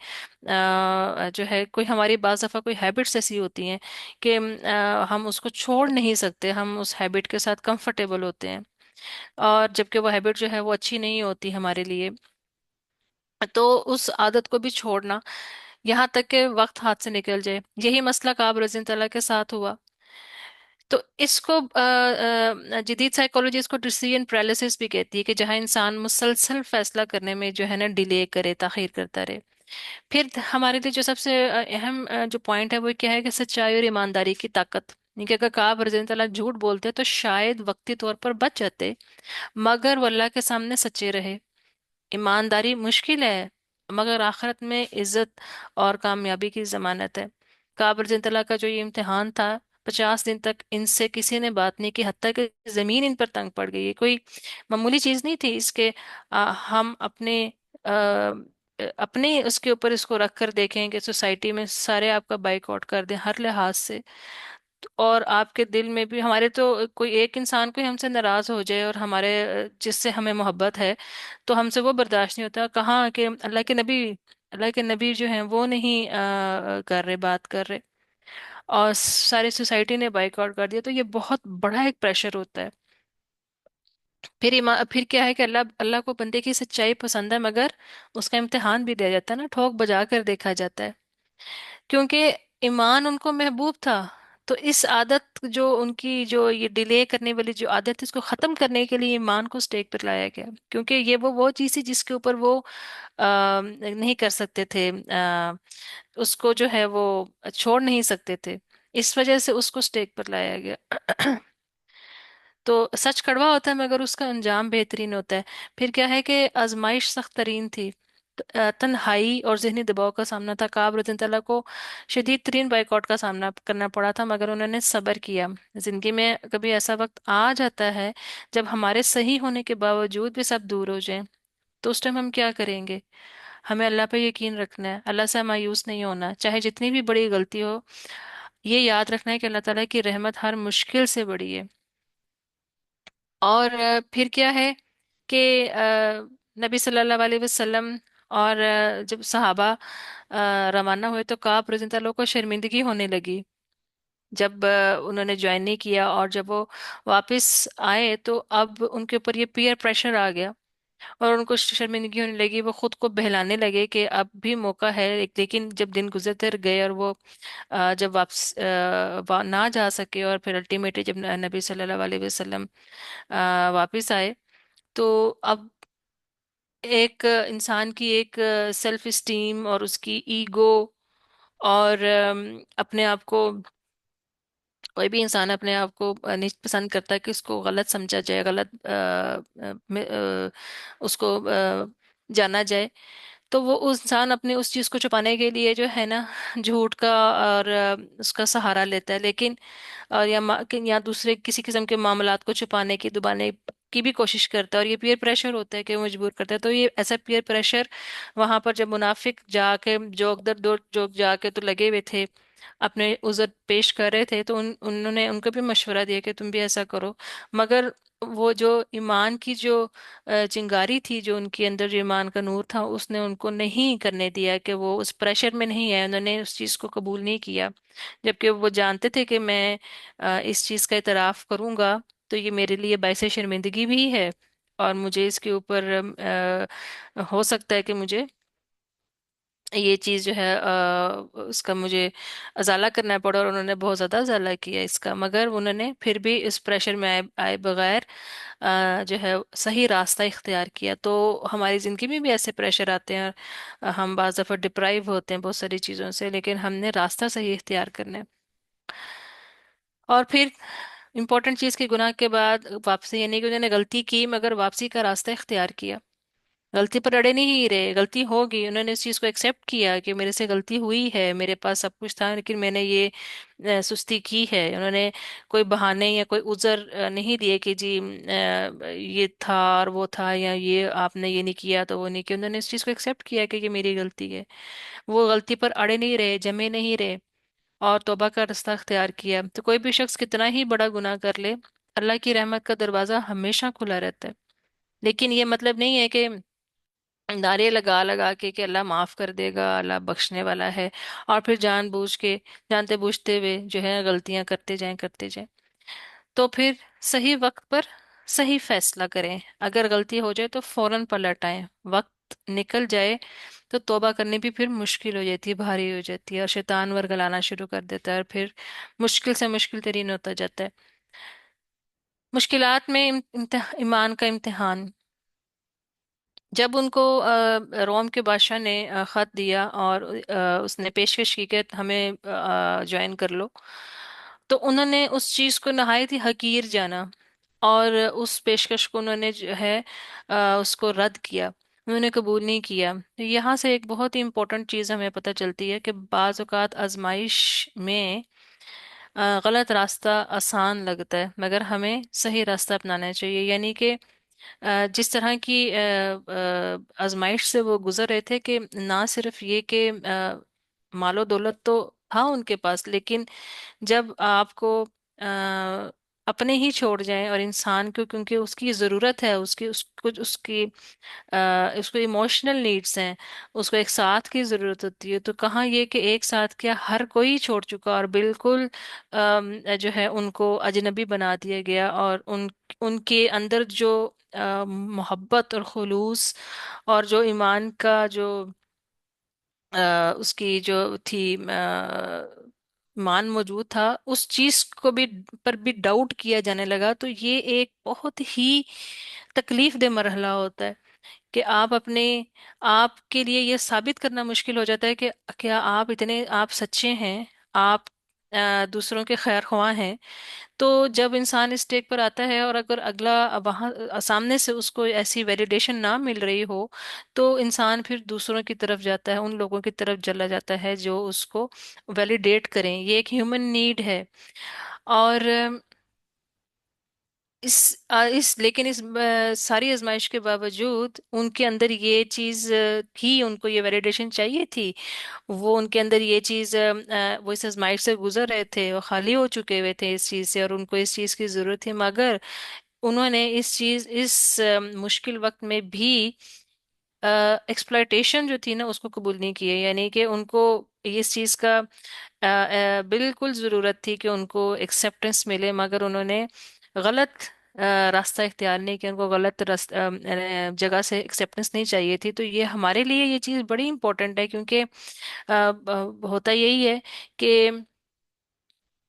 जो है कोई हमारी बाज़ दफ़ा कोई हैबिट्स ऐसी होती हैं कि हम उसको छोड़ नहीं सकते, हम उस हैबिट के साथ कंफर्टेबल होते हैं, और जबकि वो हैबिट जो है वो अच्छी नहीं होती हमारे लिए। तो उस आदत को भी छोड़ना, यहाँ तक कि वक्त हाथ से निकल जाए, यही मसला काब रज़ी तआला के साथ हुआ। तो इसको जदीद साइकोलॉजी इसको डिसीजन पैरालिसिस भी कहती है, कि जहाँ इंसान मुसलसल फैसला करने में जो है ना डिले करे, ताखीर करता रहे। फिर हमारे लिए जो सबसे अहम जो पॉइंट है वो क्या है कि सच्चाई और ईमानदारी की ताकत। यानी कि अगर काब रज़ी तआला झूठ बोलते तो शायद वक्ती तौर पर बच जाते, मगर वो अल्लाह के सामने सच्चे रहे। ईमानदारी मुश्किल है, मगर आखिरत में इज्जत और कामयाबी की जमानत है। काबर जिंतला का जो ये इम्तिहान था, 50 दिन तक इनसे किसी ने बात नहीं की, हत्ता कि जमीन इन पर तंग पड़ गई। ये कोई मामूली चीज नहीं थी। इसके हम अपने उसके ऊपर इसको रख कर देखें कि सोसाइटी में सारे आपका बाइकआउट कर दें हर लिहाज से, और आपके दिल में भी हमारे तो कोई एक इंसान कोई हमसे नाराज हो जाए और हमारे जिससे हमें मोहब्बत है, तो हमसे वो बर्दाश्त नहीं होता। कहाँ कि अल्लाह के नबी जो हैं वो नहीं कर रहे, बात कर रहे, और सारी सोसाइटी ने बाइकआउट कर दिया, तो ये बहुत बड़ा एक प्रेशर होता है। फिर क्या है कि अल्लाह अल्लाह को बंदे की सच्चाई पसंद है, मगर उसका इम्तिहान भी दिया जाता है ना, ठोक बजा कर देखा जाता है, क्योंकि ईमान उनको महबूब था। तो इस आदत जो उनकी जो ये डिले करने वाली जो आदत है, इसको खत्म करने के लिए ईमान को स्टेक पर लाया गया, क्योंकि ये वो चीज थी जिसके ऊपर वो नहीं कर सकते थे, उसको जो है वो छोड़ नहीं सकते थे। इस वजह से उसको स्टेक पर लाया गया। तो सच कड़वा होता है, मगर उसका अंजाम बेहतरीन होता है। फिर क्या है कि आजमाइश सख्त तरीन थी। तन्हाई और जहनी दबाव का सामना था। काब रज़ी अल्लाह को शदीद तरीन बाइकआउट का सामना करना पड़ा था, मगर उन्होंने सब्र किया। जिंदगी में कभी ऐसा वक्त आ जाता है जब हमारे सही होने के बावजूद भी सब दूर हो जाएं, तो उस टाइम हम क्या करेंगे? हमें अल्लाह पे यकीन रखना है, अल्लाह से मायूस नहीं होना, चाहे जितनी भी बड़ी गलती हो। ये याद रखना है कि अल्लाह ताला की रहमत हर मुश्किल से बड़ी है। और फिर क्या है कि नबी सल्लल्लाहु अलैहि वसल्लम और जब सहाबा रवाना हुए, तो काब रज़ी अल्लाह को शर्मिंदगी होने लगी जब उन्होंने ज्वाइन नहीं किया। और जब वो वापस आए, तो अब उनके ऊपर ये पीयर प्रेशर आ गया, और उनको शर्मिंदगी होने लगी। वो खुद को बहलाने लगे कि अब भी मौका है। लेकिन जब दिन गुजरते गए और वो जब वापस ना जा सके, और फिर अल्टीमेटली जब नबी सल्लल्लाहु अलैहि वसल्लम वापस आए, तो अब एक इंसान की एक सेल्फ इस्टीम और उसकी ईगो, और अपने आप को, कोई भी इंसान अपने आप को नहीं पसंद करता कि उसको गलत समझा जाए, गलत उसको जाना जाए। तो वो उस इंसान अपने उस चीज़ को छुपाने के लिए जो है ना, झूठ का और उसका सहारा लेता है। लेकिन और या दूसरे किसी किस्म के मामलात को छुपाने की दुबाने की भी कोशिश करता है, और ये पीयर प्रेशर होता है कि वो मजबूर करता है। तो ये ऐसा पीयर प्रेशर वहां पर जब मुनाफिक जाके जोक दर दो जोक जाके तो लगे हुए थे, अपने उज़र पेश कर रहे थे, तो उन्होंने उनको भी मशवरा दिया कि तुम भी ऐसा करो। मगर वो जो ईमान की जो चिंगारी थी, जो उनके अंदर जो ईमान का नूर था, उसने उनको नहीं करने दिया, कि वो उस प्रेशर में नहीं है, उन्होंने उस चीज़ को कबूल नहीं किया। जबकि वो जानते थे कि मैं इस चीज़ का इतराफ़ करूंगा तो ये मेरे लिए बायस शर्मिंदगी भी है, और मुझे इसके ऊपर हो सकता है कि मुझे ये चीज़ जो है उसका मुझे अजाला करना पड़ा। और उन्होंने बहुत ज़्यादा अजाला किया इसका, मगर उन्होंने फिर भी इस प्रेशर में आए बगैर जो है सही रास्ता इख्तियार किया। तो हमारी ज़िंदगी में भी ऐसे प्रेशर आते हैं, हम बाज़ दफ़ा डिप्राइव होते हैं बहुत सारी चीज़ों से, लेकिन हमने रास्ता सही इख्तियार करना है। और फिर इम्पोर्टेंट चीज़ की गुनाह के बाद वापसी, यानी कि उन्होंने गलती की मगर वापसी का रास्ता इख्तियार किया। गलती पर अड़े नहीं रहे, गलती होगी, उन्होंने इस चीज को एक्सेप्ट किया कि मेरे से गलती हुई है, मेरे पास सब कुछ था लेकिन मैंने ये सुस्ती की है। उन्होंने कोई बहाने या कोई उज़र नहीं दिए कि जी ये था और वो था, या ये आपने ये नहीं किया तो वो नहीं किया। उन्होंने इस चीज को एक्सेप्ट किया कि ये मेरी गलती है। वो गलती पर अड़े नहीं रहे, जमे नहीं रहे, और तौबा का रास्ता अख्तियार किया। तो कोई भी शख्स कितना ही बड़ा गुनाह कर ले, अल्लाह की रहमत का दरवाजा हमेशा खुला रहता है। लेकिन ये मतलब नहीं है कि नारे लगा लगा के अल्लाह माफ कर देगा, अल्लाह बख्शने वाला है, और फिर जानबूझ के, जानते बूझते हुए जो है गलतियां करते जाएं करते जाएं। तो फिर सही वक्त पर सही फैसला करें। अगर गलती हो जाए तो फौरन पलट आए। वक्त निकल जाए तो तौबा करनी भी फिर मुश्किल हो जाती है, भारी हो जाती है, और शैतान वर्गलाना शुरू कर देता है, और फिर मुश्किल से मुश्किल तरीन होता जाता है। मुश्किलात में ईमान का इम्तिहान। जब उनको रोम के बादशाह ने खत दिया और उसने पेशकश की कि हमें ज्वाइन कर लो, तो उन्होंने उस चीज़ को नहायत ही हकीर जाना, और उस पेशकश को उन्होंने जो है उसको रद्द किया, उन्होंने कबूल नहीं किया। तो यहाँ से एक बहुत ही इम्पोर्टेंट चीज़ हमें पता चलती है कि बाज़ औक़ात आजमाइश में गलत रास्ता आसान लगता है, मगर हमें सही रास्ता अपनाना चाहिए। यानी कि जिस तरह की आजमाइश से वो गुजर रहे थे, कि ना सिर्फ ये कि मालो दौलत तो था उनके पास, लेकिन जब आपको अपने ही छोड़ जाएं, और इंसान को क्योंकि उसकी ज़रूरत है, उसकी उसको उसकी उसको इमोशनल नीड्स हैं, उसको एक साथ की ज़रूरत होती है, तो कहाँ ये कि एक साथ क्या हर कोई छोड़ चुका, और बिल्कुल जो है उनको अजनबी बना दिया गया, और उनके अंदर जो मोहब्बत और खुलूस और जो ईमान का जो उसकी जो थी मान मौजूद था, उस चीज को भी पर भी डाउट किया जाने लगा। तो ये एक बहुत ही तकलीफ दे मरहला होता है कि आप अपने आप के लिए ये साबित करना मुश्किल हो जाता है कि क्या आप इतने आप सच्चे हैं, आप दूसरों के खैर ख्वाह हैं। तो जब इंसान इस स्टेज पर आता है, और अगर अगला वहाँ सामने से उसको ऐसी वैलिडेशन ना मिल रही हो, तो इंसान फिर दूसरों की तरफ जाता है, उन लोगों की तरफ चला जाता है जो उसको वैलिडेट करें। ये एक ह्यूमन नीड है। और इस लेकिन इस सारी आजमाइश के बावजूद उनके अंदर ये चीज थी, उनको ये वैलिडेशन चाहिए थी। वो उनके अंदर ये चीज वो इस आजमाइश से गुजर रहे थे, वो खाली हो चुके हुए थे इस चीज से, और उनको इस चीज की जरूरत थी, मगर उन्होंने इस मुश्किल वक्त में भी एक्सप्लॉयटेशन जो थी ना उसको कबूल नहीं किए। यानी कि उनको इस चीज का बिल्कुल ज़रूरत थी कि उनको एक्सेप्टेंस मिले, मगर उन्होंने गलत रास्ता इख्तियार नहीं किया, उनको गलत रास्ता जगह से एक्सेप्टेंस नहीं चाहिए थी। तो ये हमारे लिए ये चीज़ बड़ी इंपॉर्टेंट है, क्योंकि होता यही है कि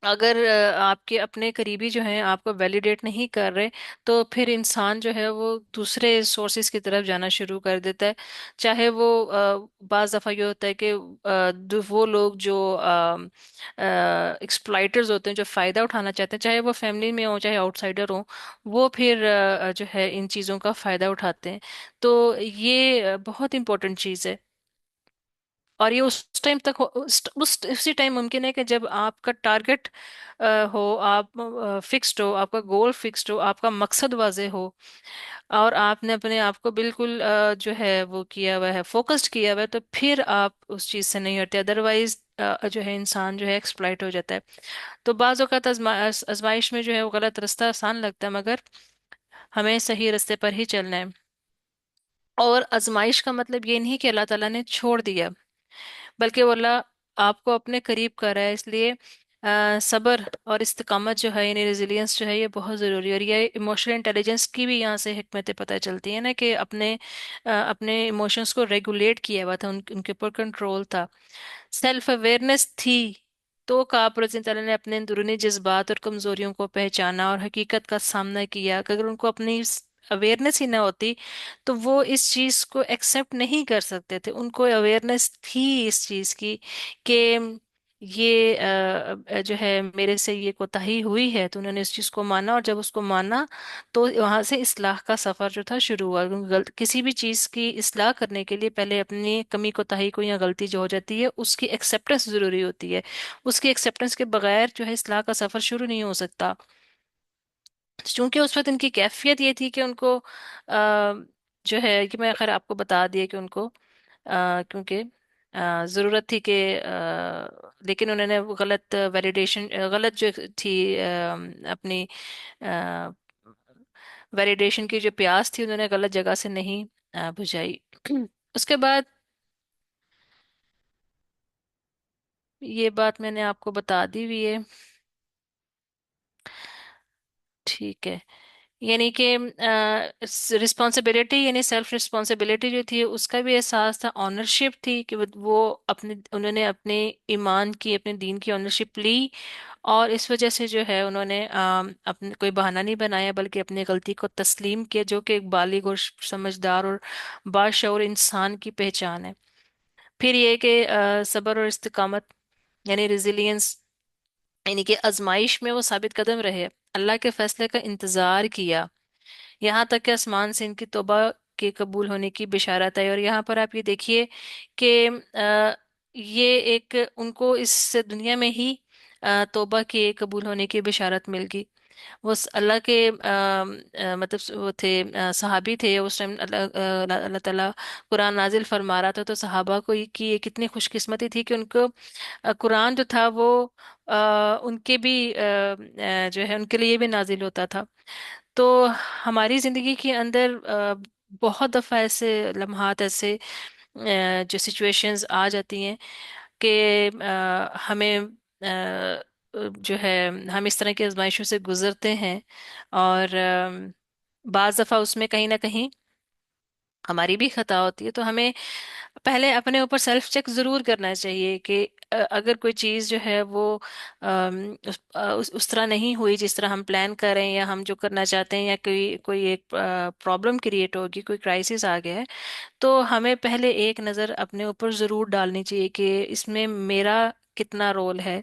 अगर आपके अपने करीबी जो हैं आपको वैलिडेट नहीं कर रहे, तो फिर इंसान जो है वो दूसरे सोर्सेज की तरफ जाना शुरू कर देता है। चाहे वो बाज़ दफ़ा ये होता है कि वो लोग जो एक्सप्लॉइटर्स होते हैं, जो फ़ायदा उठाना चाहते हैं, चाहे वो फैमिली में हो चाहे आउटसाइडर हो, वो फिर जो है इन चीज़ों का फ़ायदा उठाते हैं। तो ये बहुत इंपॉर्टेंट चीज़ है। और ये उस टाइम तक उसी टाइम मुमकिन है कि जब आपका टारगेट हो, आप फिक्स्ड हो, आपका गोल फिक्स्ड हो, आपका मकसद वाजे हो, और आपने अपने आप को बिल्कुल जो है वो किया हुआ है, फोकस्ड किया हुआ है, तो फिर आप उस चीज़ से नहीं हटते। अदरवाइज जो है इंसान जो है एक्सप्लॉइट हो जाता है। तो बाज़ औक़ात आजमाइश में जो है वो गलत रास्ता आसान लगता है, मगर हमें सही रास्ते पर ही चलना है। और आजमाइश का मतलब ये नहीं कि अल्लाह ताला ने छोड़ दिया, बल्कि वो अल्लाह आपको अपने करीब कर रहा है। इसलिए सब्र और इस्तिकामत जो है, यानी रेजिलियंस जो है, ये बहुत ज़रूरी है। और ये इमोशनल इंटेलिजेंस की भी यहाँ से हिकमतें पता चलती है ना, कि अपने इमोशंस को रेगुलेट किया हुआ था, उनके ऊपर कंट्रोल था, सेल्फ अवेयरनेस थी। तो काब रज़ी अल्लाह ने अपने अंदरूनी जज्बात और कमजोरियों को पहचाना और हकीकत का सामना किया। अगर उनको अपनी अवेयरनेस ही ना होती, तो वो इस चीज को एक्सेप्ट नहीं कर सकते थे। उनको अवेयरनेस थी इस चीज की कि یہ جو ہے میرے سے یہ کوتاہی ہوئی ہے، تو انہوں نے اس چیز کو مانا، اور جب اس کو مانا تو وہاں سے اصلاح کا سفر جو تھا شروع ہوا، کیونکہ کسی بھی چیز کی اصلاح کرنے کے لیے پہلے اپنی کمی کوتاہی کو یا غلطی جو ہو جاتی ہے اس کی ایکسیپٹنس ضروری ہوتی ہے، اس کی ایکسیپٹنس کے بغیر جو ہے اصلاح کا سفر شروع نہیں ہو سکتا۔ چونکہ اس وقت ان کی کیفیت یہ تھی کہ ان کو آ، جو ہے کہ میں خیر آپ کو بتا دیا کہ ان کو کیونکہ ضرورت تھی کہ لیکن انہوں نے وہ غلط ویلیڈیشن، غلط جو تھی اپنی ویلیڈیشن کی جو پیاس تھی انہوں نے غلط جگہ سے نہیں بجھائی۔ اس کے بعد یہ بات میں نے آپ کو بتا دی ہوئی ہے، ٹھیک ہے؟ یعنی کہ رسپانسبلٹی، یعنی سیلف رسپانسبلٹی جو تھی اس کا بھی احساس تھا، آنرشپ تھی کہ وہ اپنے انہوں نے اپنے ایمان کی، اپنے دین کی آنرشپ لی، اور اس وجہ سے جو ہے انہوں نے اپنے کوئی بہانہ نہیں بنایا بلکہ اپنی غلطی کو تسلیم کیا، جو کہ ایک بالغ اور سمجھدار اور باشعور انسان کی پہچان ہے۔ پھر یہ کہ صبر اور استقامت، یعنی ریزیلینس، یعنی کہ آزمائش میں وہ ثابت قدم رہے، اللہ کے فیصلے کا انتظار کیا، یہاں تک کہ آسمان سے ان کی توبہ کے قبول ہونے کی بشارت ہے۔ اور یہاں پر آپ یہ دیکھیے کہ یہ ایک ان کو اس دنیا میں ہی توبہ کے قبول ہونے کی بشارت مل گئی۔ وہ اللہ کے مطلب وہ تھے صحابی تھے اس ٹائم، اللہ تعالیٰ قرآن نازل فرما رہا تھا، تو صحابہ کو کی یہ کتنی خوش قسمتی تھی کہ ان کو قرآن جو تھا وہ ان کے بھی جو ہے ان کے لیے بھی نازل ہوتا تھا۔ تو ہماری زندگی کے اندر بہت دفعہ ایسے لمحات، ایسے جو سچویشنز آ جاتی ہیں کہ ہمیں جو ہے ہم اس طرح کی آزمائشوں سے گزرتے ہیں، اور بعض دفعہ اس میں کہیں نہ کہیں ہماری بھی خطا ہوتی ہے، تو ہمیں پہلے اپنے اوپر سیلف چیک ضرور کرنا چاہیے کہ اگر کوئی چیز جو ہے وہ اس طرح نہیں ہوئی جس طرح ہم پلان کر رہے ہیں، یا ہم جو کرنا چاہتے ہیں، یا کوئی کوئی ایک پرابلم کریٹ ہوگی، کوئی کرائسس آ گیا ہے، تو ہمیں پہلے ایک نظر اپنے اوپر ضرور ڈالنی چاہیے کہ اس میں میرا کتنا رول ہے۔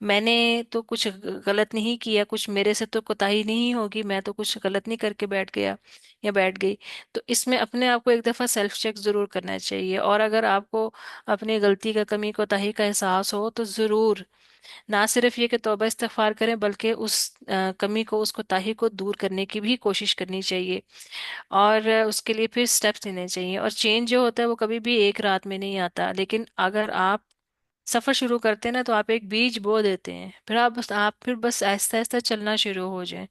میں نے تو کچھ غلط نہیں کیا، کچھ میرے سے تو کوتاہی نہیں ہوگی، میں تو کچھ غلط نہیں کر کے بیٹھ گیا یا بیٹھ گئی۔ تو اس میں اپنے آپ کو ایک دفعہ سیلف چیک ضرور کرنا چاہیے، اور اگر آپ کو اپنی غلطی کا، کمی کوتاہی کا احساس ہو تو ضرور نہ صرف یہ کہ توبہ استغفار کریں، بلکہ اس کمی کو، اس کوتاہی کو دور کرنے کی بھی کوشش کرنی چاہیے، اور اس کے لیے پھر سٹیپس لینے چاہیے۔ اور چینج جو ہوتا ہے وہ کبھی بھی ایک رات میں نہیں آتا، لیکن اگر آپ سفر شروع کرتے ہیں نا تو آپ ایک بیج بو دیتے ہیں، پھر آپ پھر بس آہستہ آہستہ چلنا شروع ہو جائیں۔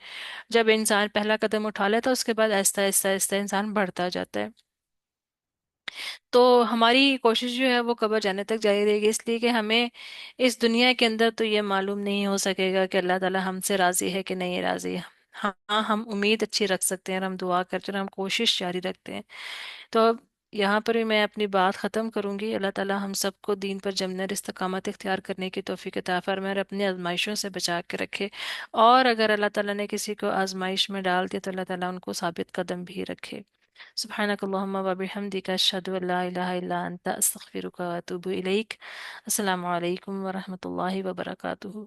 جب انسان پہلا قدم اٹھا لیتا ہے اس کے بعد آہستہ آہستہ آہستہ انسان بڑھتا جاتا ہے۔ تو ہماری کوشش جو ہے وہ قبر جانے تک جاری رہے گی، اس لیے کہ ہمیں اس دنیا کے اندر تو یہ معلوم نہیں ہو سکے گا کہ اللہ تعالی ہم سے راضی ہے کہ نہیں راضی ہے۔ ہاں، ہم امید اچھی رکھ سکتے ہیں، اور ہم دعا کرتے ہیں اور ہم کوشش جاری رکھتے ہیں۔ تو اب یہاں پر بھی میں اپنی بات ختم کروں گی۔ اللہ تعالی ہم سب کو دین پر جمنے اور استقامت اختیار کرنے کی توفیق عطا فرمائے، اور اپنی آزمائشوں سے بچا کے رکھے، اور اگر اللہ تعالی نے کسی کو آزمائش میں ڈال دیا تو اللہ تعالی ان کو ثابت قدم بھی رکھے۔ سبحانك اللهم وبحمدك أشهد أن لا إله إلا أنت أستغفرك وأتوب إليك۔ السلام عليكم ورحمة الله وبركاته۔